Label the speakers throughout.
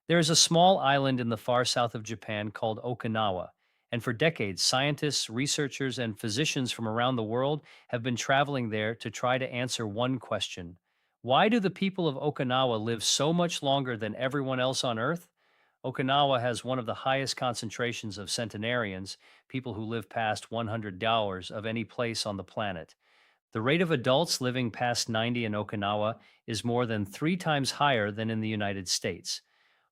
Speaker 1: There is a small island in the far south of Japan called Okinawa, and for decades, scientists, researchers, and physicians from around the world have been traveling there to try to answer one question. Why do the people of Okinawa live so much longer than everyone else on Earth? Okinawa has one of the highest concentrations of centenarians, people who live past 100 hours, of any place on the planet. The rate of adults living past 90 in Okinawa is more than 3 times higher than in the United States.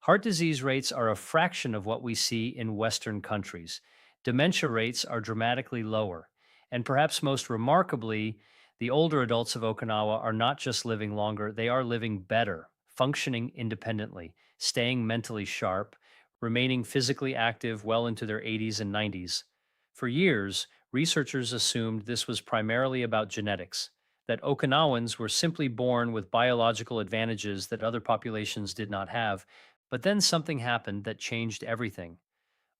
Speaker 1: Heart disease rates are a fraction of what we see in Western countries. Dementia rates are dramatically lower. And perhaps most remarkably, the older adults of Okinawa are not just living longer, they are living better, functioning independently, staying mentally sharp, remaining physically active well into their 80s and 90s. For years, researchers assumed this was primarily about genetics, that Okinawans were simply born with biological advantages that other populations did not have. But then something happened that changed everything.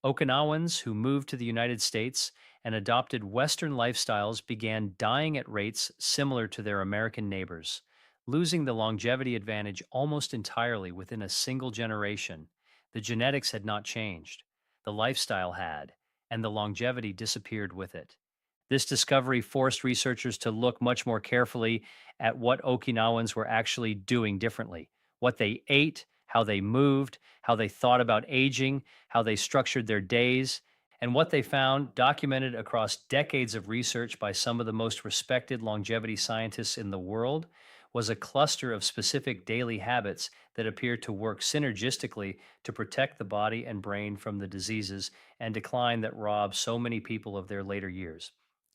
Speaker 1: Okinawans who moved to the United States and adopted Western lifestyles began dying at rates similar to their American neighbors, losing the longevity advantage almost entirely within a single generation. The genetics had not changed, the lifestyle had, and the longevity disappeared with it. This discovery forced researchers to look much more carefully at what Okinawans were actually doing differently, what they ate, how they moved, how they thought about aging, how they structured their days, and what they found, documented across decades of research by some of the most respected longevity scientists in the world, was a cluster of specific daily habits that appear to work synergistically to protect the body and brain from the diseases and decline that rob so many people of their later years.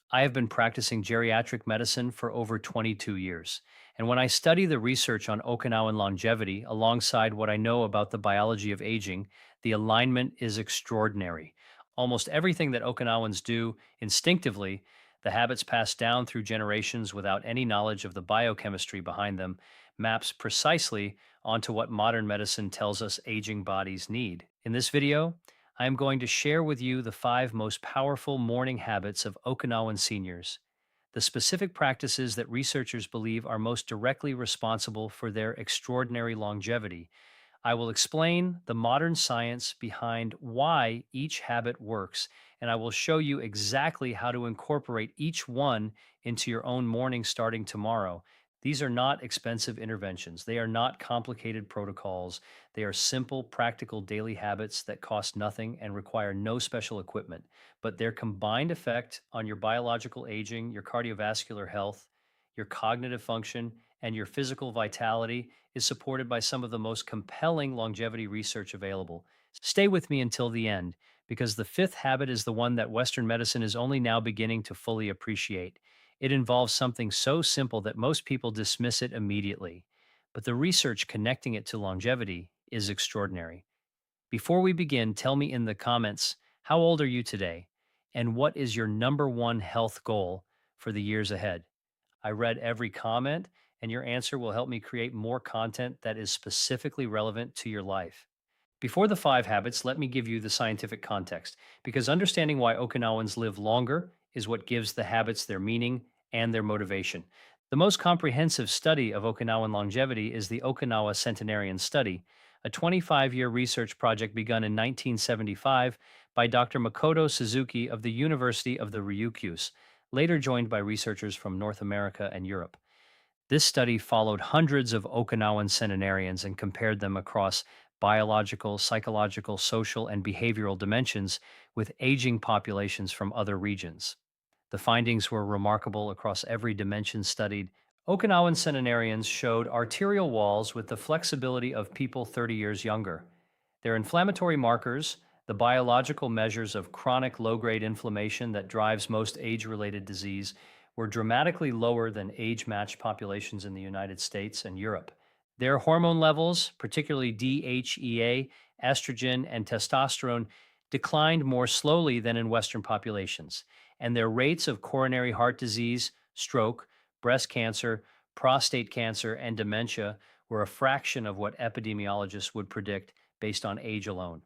Speaker 1: I have been practicing geriatric medicine for over 22 years. And when I study the research on Okinawan longevity alongside what I know about the biology of aging, the alignment is extraordinary. Almost everything that Okinawans do instinctively, the habits passed down through generations without any knowledge of the biochemistry behind them, maps precisely onto what modern medicine tells us aging bodies need. In this video, I am going to share with you the 5 most powerful morning habits of Okinawan seniors, the specific practices that researchers believe are most directly responsible for their extraordinary longevity. I will explain the modern science behind why each habit works, and I will show you exactly how to incorporate each one into your own morning starting tomorrow. These are not expensive interventions. They are not complicated protocols. They are simple, practical daily habits that cost nothing and require no special equipment. But their combined effect on your biological aging, your cardiovascular health, your cognitive function, and your physical vitality is supported by some of the most compelling longevity research available. Stay with me until the end, because the fifth habit is the one that Western medicine is only now beginning to fully appreciate. It involves something so simple that most people dismiss it immediately, but the research connecting it to longevity is extraordinary. Before we begin, tell me in the comments, how old are you today? And what is your number one health goal for the years ahead? I read every comment, and your answer will help me create more content that is specifically relevant to your life. Before the 5 habits, let me give you the scientific context, because understanding why Okinawans live longer is what gives the habits their meaning and their motivation. The most comprehensive study of Okinawan longevity is the Okinawa Centenarian Study, a 25-year research project begun in 1975 by Dr. Makoto Suzuki of the University of the Ryukyus, later joined by researchers from North America and Europe. This study followed hundreds of Okinawan centenarians and compared them across biological, psychological, social, and behavioral dimensions with aging populations from other regions. The findings were remarkable across every dimension studied. Okinawan centenarians showed arterial walls with the flexibility of people 30 years younger. Their inflammatory markers, the biological measures of chronic low grade inflammation that drives most age related disease, were dramatically lower than age matched populations in the United States and Europe. Their hormone levels, particularly DHEA, estrogen, and testosterone, declined more slowly than in Western populations, and their rates of coronary heart disease, stroke, breast cancer, prostate cancer, and dementia were a fraction of what epidemiologists would predict based on age alone.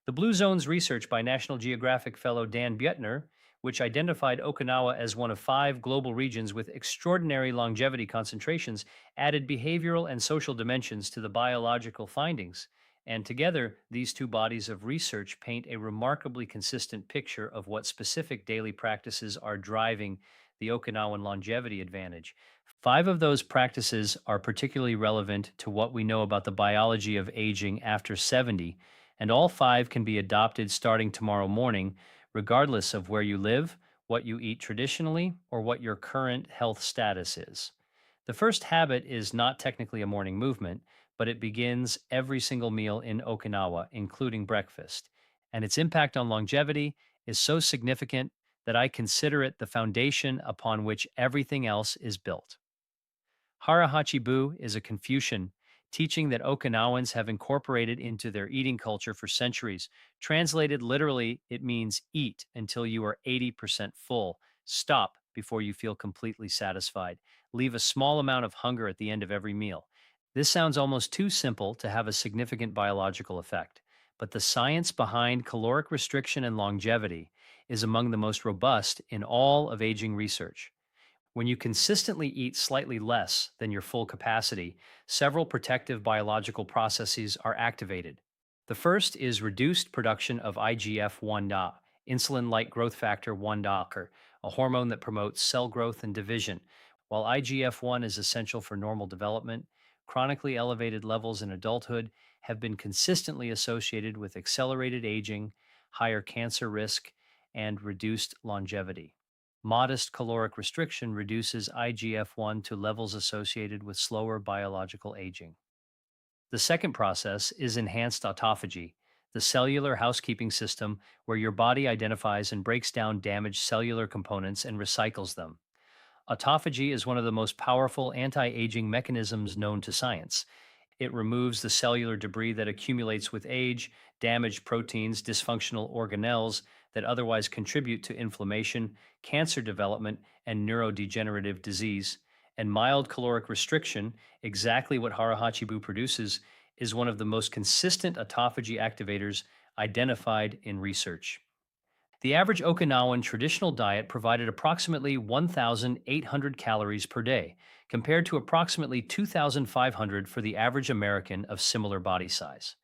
Speaker 1: The Blue Zones research by National Geographic fellow Dan Buettner, which identified Okinawa as one of 5 global regions with extraordinary longevity concentrations, added behavioral and social dimensions to the biological findings. And together, these two bodies of research paint a remarkably consistent picture of what specific daily practices are driving the Okinawan longevity advantage. Five of those practices are particularly relevant to what we know about the biology of aging after 70, and all five can be adopted starting tomorrow morning, regardless of where you live, what you eat traditionally, or what your current health status is. The first habit is not technically a morning movement, but it begins every single meal in Okinawa, including breakfast. And its impact on longevity is so significant that I consider it the foundation upon which everything else is built. Hara Hachi is a Confucian teaching that Okinawans have incorporated into their eating culture for centuries. Translated literally, it means eat until you are 80% full. Stop before you feel completely satisfied. Leave a small amount of hunger at the end of every meal. This sounds almost too simple to have a significant biological effect, but the science behind caloric restriction and longevity is among the most robust in all of aging research. When you consistently eat slightly less than your full capacity, several protective biological processes are activated. The first is reduced production of IGF 1 insulin like growth factor 1 or a hormone that promotes cell growth and division. While IGF 1 is essential for normal development, chronically elevated levels in adulthood have been consistently associated with accelerated aging, higher cancer risk, and reduced longevity. Modest caloric restriction reduces IGF 1 to levels associated with slower biological aging. The second process is enhanced autophagy, the cellular housekeeping system where your body identifies and breaks down damaged cellular components and recycles them. Autophagy is one of the most powerful anti aging mechanisms known to science. It removes the cellular debris that accumulates with age, damaged proteins, dysfunctional organelles that otherwise contribute to inflammation, cancer development, and neurodegenerative disease. And mild caloric restriction, exactly what Harahachibu produces, is one of the most consistent autophagy activators identified in research. The average Okinawan traditional diet provided approximately 1,800 calories per day, compared to approximately 2,500 for the average American of similar body size.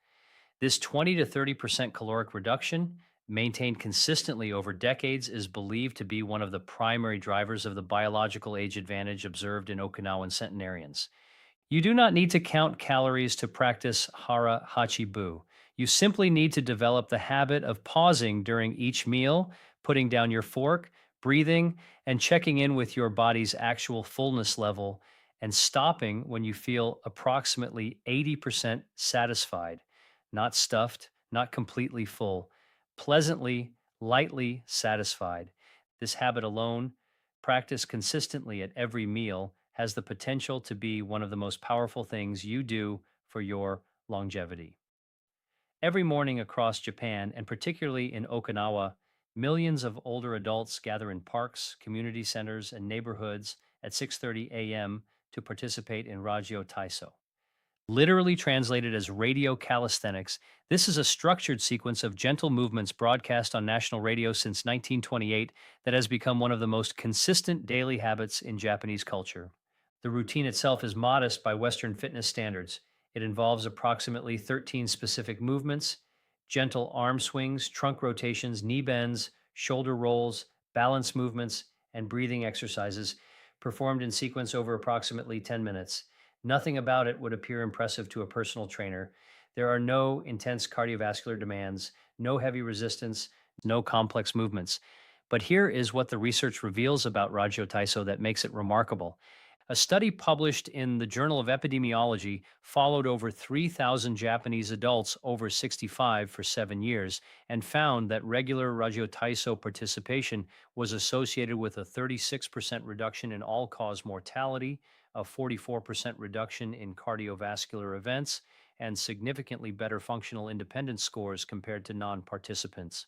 Speaker 1: This 20 to 30% caloric reduction, maintained consistently over decades, is believed to be one of the primary drivers of the biological age advantage observed in Okinawan centenarians. You do not need to count calories to practice hara hachibu. You simply need to develop the habit of pausing during each meal, putting down your fork, breathing, and checking in with your body's actual fullness level, and stopping when you feel approximately 80% satisfied, not stuffed, not completely full, pleasantly, lightly satisfied. This habit alone, practiced consistently at every meal, has the potential to be one of the most powerful things you do for your longevity. Every morning across Japan, and particularly in Okinawa, millions of older adults gather in parks, community centers, and neighborhoods at 6:30 a.m. to participate in Rajio Taiso. Literally translated as radio calisthenics, this is a structured sequence of gentle movements broadcast on national radio since 1928 that has become one of the most consistent daily habits in Japanese culture. The routine itself is modest by Western fitness standards. It involves approximately 13 specific movements: gentle arm swings, trunk rotations, knee bends, shoulder rolls, balance movements, and breathing exercises performed in sequence over approximately 10 minutes. Nothing about it would appear impressive to a personal trainer. There are no intense cardiovascular demands, no heavy resistance, no complex movements. But here is what the research reveals about Rajio Taiso that makes it remarkable. A study published in the Journal of Epidemiology followed over 3,000 Japanese adults over 65 for 7 years and found that regular Rajio Taiso participation was associated with a 36% reduction in all cause mortality, a 44% reduction in cardiovascular events, and significantly better functional independence scores compared to non participants.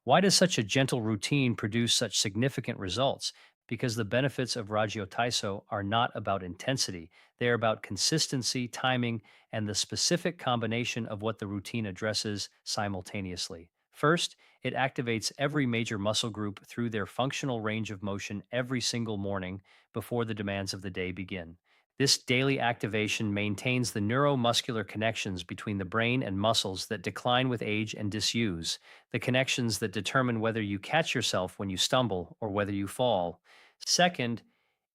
Speaker 1: Why does such a gentle routine produce such significant results? Because the benefits of Ragio Taiso are not about intensity. They are about consistency, timing, and the specific combination of what the routine addresses simultaneously. First, it activates every major muscle group through their functional range of motion every single morning before the demands of the day begin. This daily activation maintains the neuromuscular connections between the brain and muscles that decline with age and disuse, the connections that determine whether you catch yourself when you stumble or whether you fall. Second,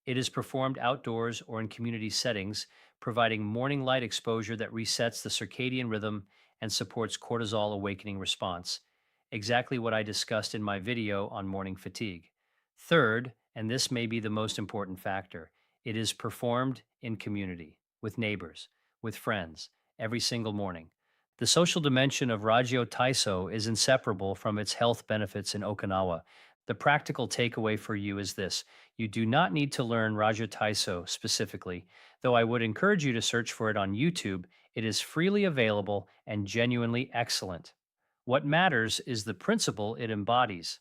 Speaker 1: it is performed outdoors or in community settings, providing morning light exposure that resets the circadian rhythm and supports cortisol awakening response. Exactly what I discussed in my video on morning fatigue. Third, and this may be the most important factor, it is performed in community, with neighbors, with friends, every single morning. The social dimension of Rajio Taiso is inseparable from its health benefits in Okinawa. The practical takeaway for you is this: you do not need to learn Raja Taiso specifically, though I would encourage you to search for it on YouTube. It is freely available and genuinely excellent. What matters is the principle it embodies: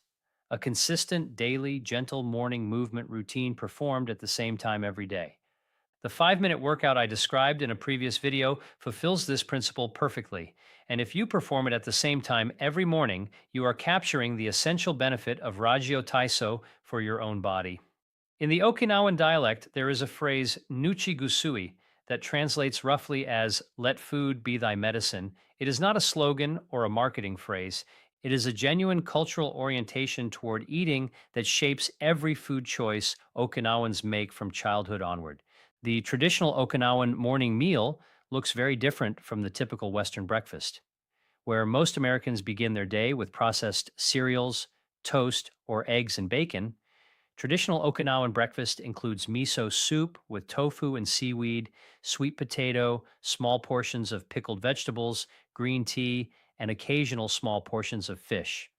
Speaker 1: a consistent, daily, gentle morning movement routine performed at the same time every day. The 5-minute workout I described in a previous video fulfills this principle perfectly. And if you perform it at the same time every morning, you are capturing the essential benefit of Rajio Taiso for your own body. In the Okinawan dialect, there is a phrase, Nuchi Gusui, that translates roughly as, let food be thy medicine. It is not a slogan or a marketing phrase. It is a genuine cultural orientation toward eating that shapes every food choice Okinawans make from childhood onward. The traditional Okinawan morning meal looks very different from the typical Western breakfast, where most Americans begin their day with processed cereals, toast, or eggs and bacon. Traditional Okinawan breakfast includes miso soup with tofu and seaweed, sweet potato, small portions of pickled vegetables, green tea, and occasional small portions of fish.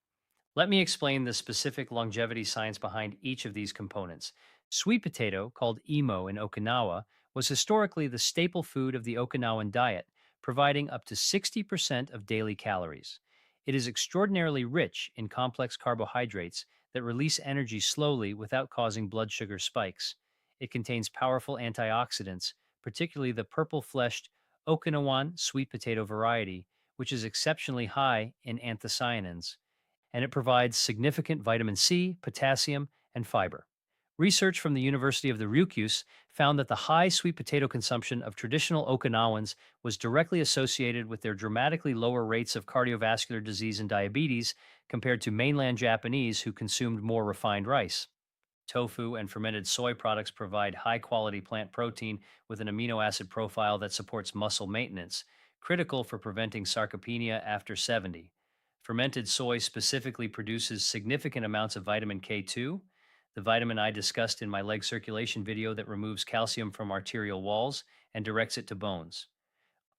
Speaker 1: Let me explain the specific longevity science behind each of these components. Sweet potato, called imo in Okinawa, was historically the staple food of the Okinawan diet, providing up to 60% of daily calories. It is extraordinarily rich in complex carbohydrates that release energy slowly without causing blood sugar spikes. It contains powerful antioxidants, particularly the purple fleshed Okinawan sweet potato variety, which is exceptionally high in anthocyanins, and it provides significant vitamin C, potassium, and fiber. Research from the University of the Ryukyus found that the high sweet potato consumption of traditional Okinawans was directly associated with their dramatically lower rates of cardiovascular disease and diabetes compared to mainland Japanese who consumed more refined rice. Tofu and fermented soy products provide high quality plant protein with an amino acid profile that supports muscle maintenance, critical for preventing sarcopenia after 70. Fermented soy specifically produces significant amounts of vitamin K2, the vitamin I discussed in my leg circulation video that removes calcium from arterial walls and directs it to bones.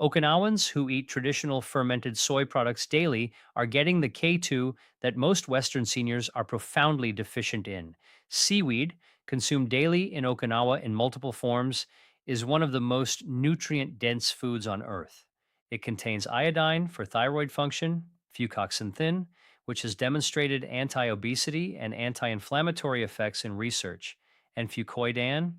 Speaker 1: Okinawans who eat traditional fermented soy products daily are getting the K2 that most Western seniors are profoundly deficient in. Seaweed, consumed daily in Okinawa in multiple forms, is one of the most nutrient dense foods on Earth. It contains iodine for thyroid function, fucoxanthin, which has demonstrated anti obesity and anti inflammatory effects in research, and fucoidan,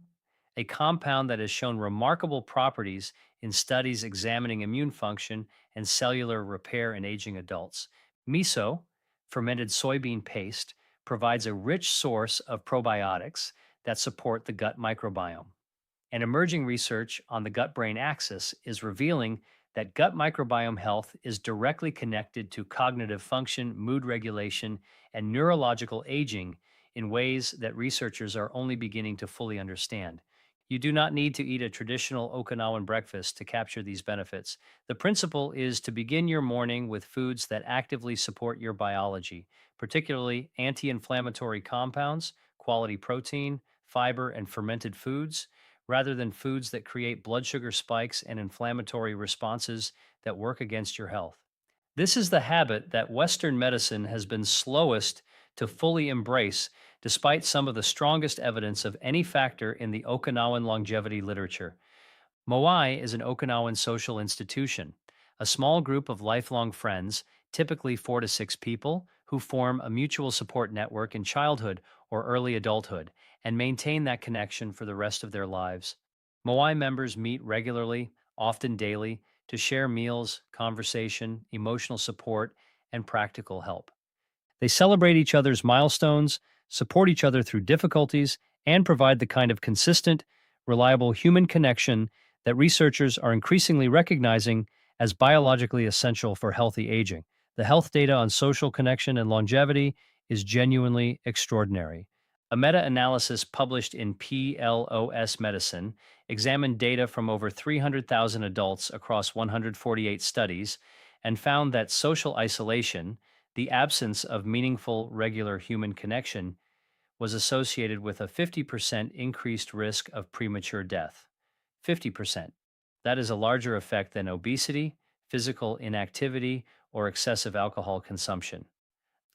Speaker 1: a compound that has shown remarkable properties in studies examining immune function and cellular repair in aging adults. Miso, fermented soybean paste, provides a rich source of probiotics that support the gut microbiome. And emerging research on the gut brain axis is revealing that gut microbiome health is directly connected to cognitive function, mood regulation, and neurological aging in ways that researchers are only beginning to fully understand. You do not need to eat a traditional Okinawan breakfast to capture these benefits. The principle is to begin your morning with foods that actively support your biology, particularly anti inflammatory compounds, quality protein, fiber, and fermented foods, rather than foods that create blood sugar spikes and inflammatory responses that work against your health. This is the habit that Western medicine has been slowest to fully embrace, despite some of the strongest evidence of any factor in the Okinawan longevity literature. Moai is an Okinawan social institution, a small group of lifelong friends, typically 4 to 6 people, who form a mutual support network in childhood or early adulthood and maintain that connection for the rest of their lives. Moai members meet regularly, often daily, to share meals, conversation, emotional support, and practical help. They celebrate each other's milestones, support each other through difficulties, and provide the kind of consistent, reliable human connection that researchers are increasingly recognizing as biologically essential for healthy aging. The health data on social connection and longevity is genuinely extraordinary. A meta analysis published in PLOS Medicine examined data from over 300,000 adults across 148 studies and found that social isolation, the absence of meaningful, regular human connection, was associated with a 50% increased risk of premature death. 50%. That is a larger effect than obesity, physical inactivity, or excessive alcohol consumption.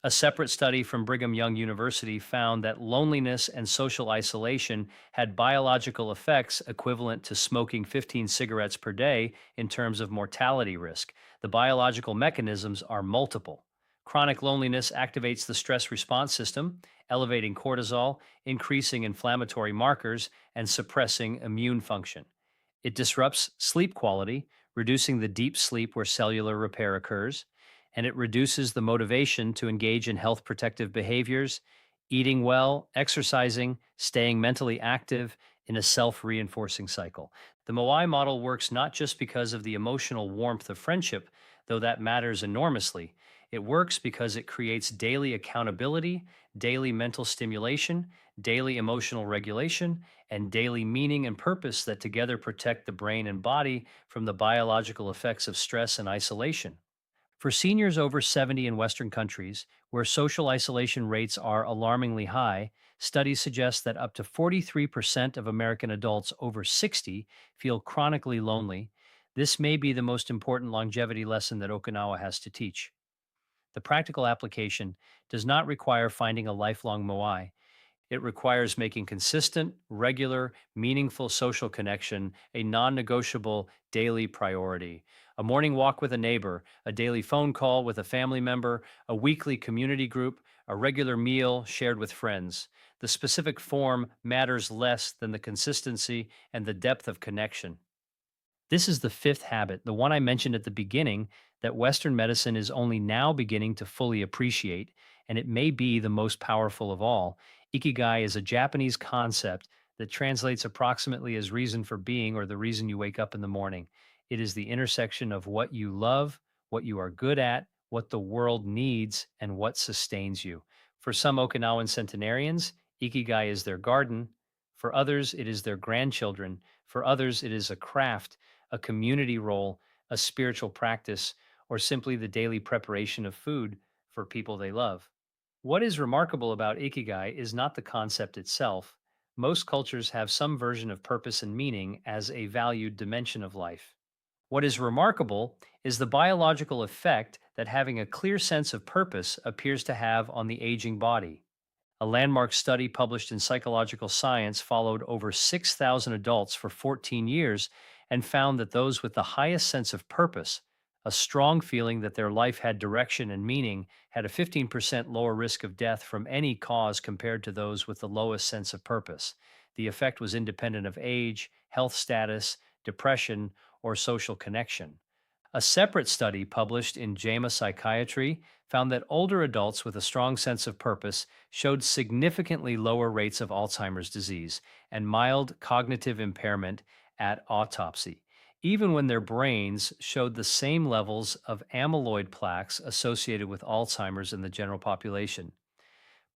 Speaker 1: A separate study from Brigham Young University found that loneliness and social isolation had biological effects equivalent to smoking 15 cigarettes per day in terms of mortality risk. The biological mechanisms are multiple. Chronic loneliness activates the stress response system, elevating cortisol, increasing inflammatory markers, and suppressing immune function. It disrupts sleep quality, reducing the deep sleep where cellular repair occurs, and it reduces the motivation to engage in health protective behaviors, eating well, exercising, staying mentally active in a self reinforcing cycle. The Moai model works not just because of the emotional warmth of friendship, though that matters enormously. It works because it creates daily accountability, daily mental stimulation, daily emotional regulation, and daily meaning and purpose that together protect the brain and body from the biological effects of stress and isolation. For seniors over 70 in Western countries, where social isolation rates are alarmingly high, studies suggest that up to 43% of American adults over 60 feel chronically lonely. This may be the most important longevity lesson that Okinawa has to teach. The practical application does not require finding a lifelong moai. It requires making consistent, regular, meaningful social connection a non negotiable daily priority. A morning walk with a neighbor, a daily phone call with a family member, a weekly community group, a regular meal shared with friends. The specific form matters less than the consistency and the depth of connection. This is the fifth habit, the one I mentioned at the beginning, that Western medicine is only now beginning to fully appreciate, and it may be the most powerful of all. Ikigai is a Japanese concept that translates approximately as reason for being or the reason you wake up in the morning. It is the intersection of what you love, what you are good at, what the world needs, and what sustains you. For some Okinawan centenarians, Ikigai is their garden. For others, it is their grandchildren. For others, it is a craft, a community role, a spiritual practice, or simply the daily preparation of food for people they love. What is remarkable about Ikigai is not the concept itself. Most cultures have some version of purpose and meaning as a valued dimension of life. What is remarkable is the biological effect that having a clear sense of purpose appears to have on the aging body. A landmark study published in Psychological Science followed over 6,000 adults for 14 years and found that those with the highest sense of purpose, a strong feeling that their life had direction and meaning, had a 15% lower risk of death from any cause compared to those with the lowest sense of purpose. The effect was independent of age, health status, depression, or social connection. A separate study published in JAMA Psychiatry found that older adults with a strong sense of purpose showed significantly lower rates of Alzheimer's disease and mild cognitive impairment at autopsy, even when their brains showed the same levels of amyloid plaques associated with Alzheimer's in the general population.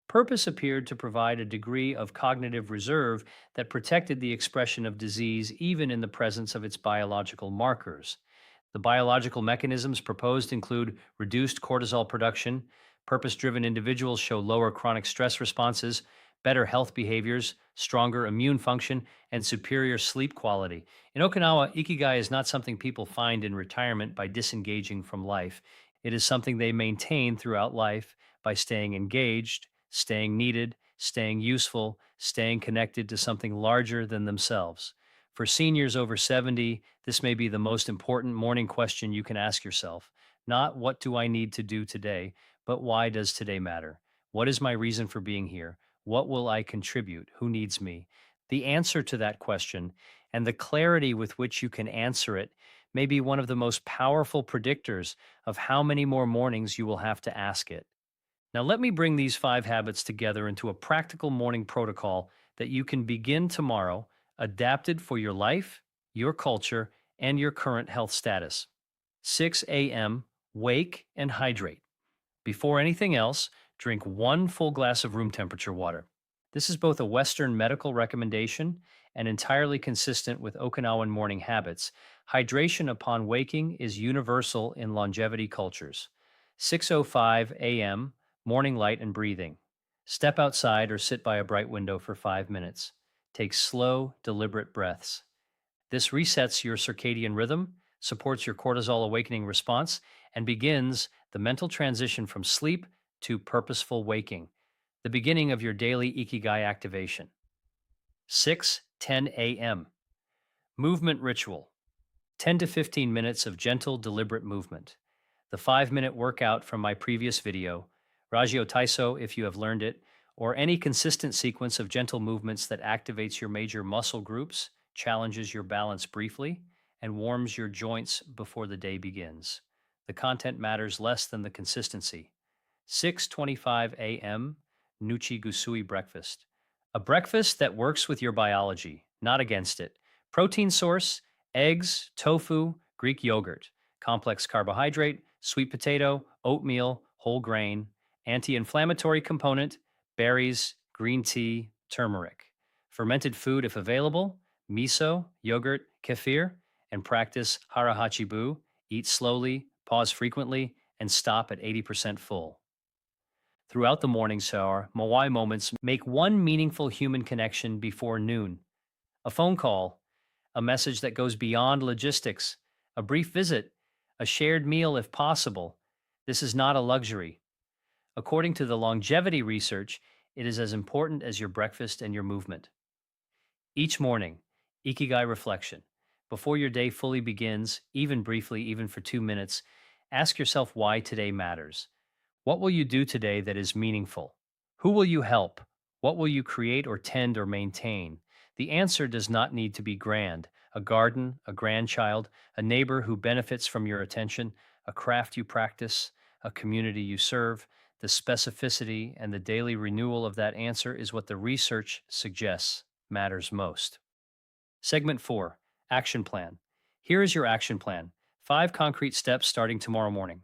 Speaker 1: Purpose appeared to provide a degree of cognitive reserve that protected the expression of disease even in the presence of its biological markers. The biological mechanisms proposed include reduced cortisol production, purpose driven individuals show lower chronic stress responses, better health behaviors, stronger immune function, and superior sleep quality. In Okinawa, Ikigai is not something people find in retirement by disengaging from life. It is something they maintain throughout life by staying engaged, staying needed, staying useful, staying connected to something larger than themselves. For seniors over 70, this may be the most important morning question you can ask yourself. Not what do I need to do today, but why does today matter? What is my reason for being here? What will I contribute? Who needs me? The answer to that question and the clarity with which you can answer it may be one of the most powerful predictors of how many more mornings you will have to ask it. Now, let me bring these five habits together into a practical morning protocol that you can begin tomorrow, adapted for your life, your culture, and your current health status. 6 a.m., wake and hydrate. Before anything else, drink one full glass of room temperature water. This is both a Western medical recommendation and entirely consistent with Okinawan morning habits. Hydration upon waking is universal in longevity cultures. 6:05 a.m., morning light and breathing. Step outside or sit by a bright window for 5 minutes. Take slow, deliberate breaths. This resets your circadian rhythm, supports your cortisol awakening response, and begins the mental transition from sleep to purposeful waking, the beginning of your daily Ikigai activation. 6:10 a.m. Movement ritual. 10 to 15 minutes of gentle, deliberate movement. The 5-minute workout from my previous video, Rajio Taiso, if you have learned it, or any consistent sequence of gentle movements that activates your major muscle groups, challenges your balance briefly, and warms your joints before the day begins. The content matters less than the consistency. 6:25 a.m. Nuchi Gusui breakfast. A breakfast that works with your biology, not against it. Protein source, eggs, tofu, Greek yogurt, complex carbohydrate, sweet potato, oatmeal, whole grain, anti-inflammatory component, berries, green tea, turmeric. Fermented food if available, miso, yogurt, kefir, and practice Hara Hachi. Eat slowly, pause frequently, and stop at 80% full. Throughout the morning shower, Moai moments make one meaningful human connection before noon. A phone call, a message that goes beyond logistics, a brief visit, a shared meal if possible. This is not a luxury. According to the longevity research, it is as important as your breakfast and your movement. Each morning, Ikigai reflection. Before your day fully begins, even briefly, even for 2 minutes, ask yourself why today matters. What will you do today that is meaningful? Who will you help? What will you create or tend or maintain? The answer does not need to be grand. A garden, a grandchild, a neighbor who benefits from your attention, a craft you practice, a community you serve. The specificity and the daily renewal of that answer is what the research suggests matters most. Segment 4, Action Plan. Here is your action plan. 5 concrete steps starting tomorrow morning.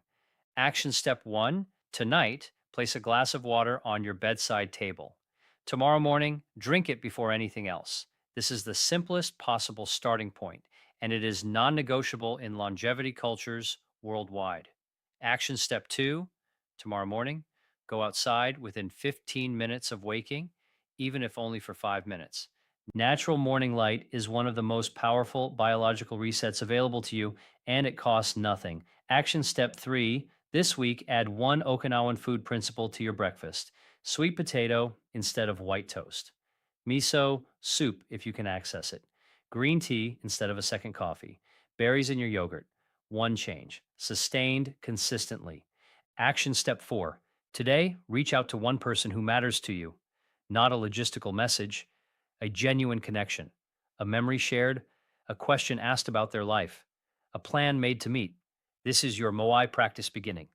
Speaker 1: Action step 1, tonight, place a glass of water on your bedside table. Tomorrow morning, drink it before anything else. This is the simplest possible starting point, and it is non negotiable in longevity cultures worldwide. Action step 2, tomorrow morning, go outside within 15 minutes of waking, even if only for 5 minutes. Natural morning light is one of the most powerful biological resets available to you, and it costs nothing. Action step 3, this week, add one Okinawan food principle to your breakfast: sweet potato instead of white toast, miso soup if you can access it, green tea instead of a second coffee, berries in your yogurt. One change, sustained consistently. Action step 4, today, reach out to one person who matters to you, not a logistical message, a genuine connection, a memory shared, a question asked about their life, a plan made to meet. This is your Moai practice beginning.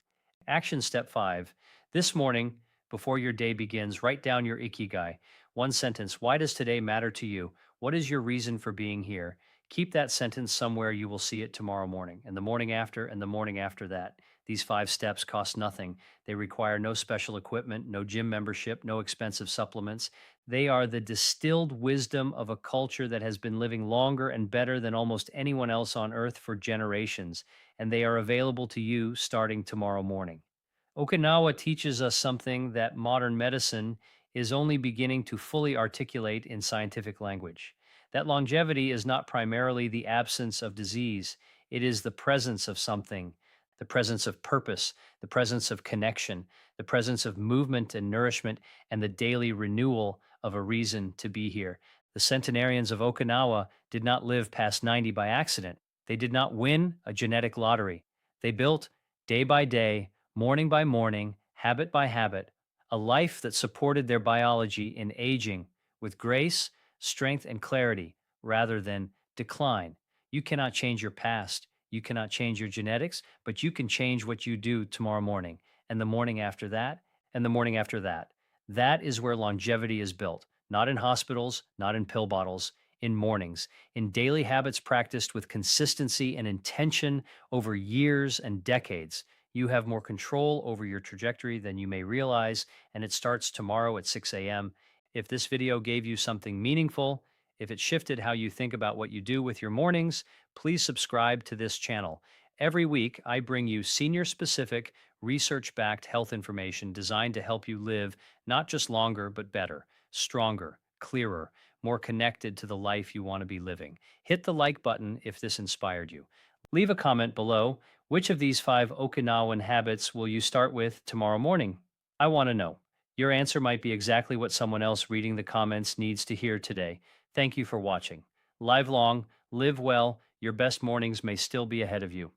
Speaker 1: Action step 5. This morning, before your day begins, write down your Ikigai. One sentence. Why does today matter to you? What is your reason for being here? Keep that sentence somewhere you will see it tomorrow morning, and the morning after, and the morning after that. These 5 steps cost nothing. They require no special equipment, no gym membership, no expensive supplements. They are the distilled wisdom of a culture that has been living longer and better than almost anyone else on earth for generations, and they are available to you starting tomorrow morning. Okinawa teaches us something that modern medicine is only beginning to fully articulate in scientific language. That longevity is not primarily the absence of disease, it is the presence of something, the presence of purpose, the presence of connection, the presence of movement and nourishment, and the daily renewal of a reason to be here. The centenarians of Okinawa did not live past 90 by accident. They did not win a genetic lottery. They built, day by day, morning by morning, habit by habit, a life that supported their biology in aging with grace, strength, and clarity rather than decline. You cannot change your past. You cannot change your genetics, but you can change what you do tomorrow morning and the morning after that and the morning after that. That is where longevity is built, not in hospitals, not in pill bottles. in mornings. In daily habits practiced with consistency and intention over years and decades, you have more control over your trajectory than you may realize, and it starts tomorrow at 6 a.m. If this video gave you something meaningful, if it shifted how you think about what you do with your mornings, please subscribe to this channel. Every week, I bring you senior specific, research backed health information designed to help you live not just longer, but better, stronger, clearer, more connected to the life you want to be living. Hit the like button if this inspired you. Leave a comment below. Which of these 5 Okinawan habits will you start with tomorrow morning? I want to know. Your answer might be exactly what someone else reading the comments needs to hear today. Thank you for watching. Live long, live well, your best mornings may still be ahead of you.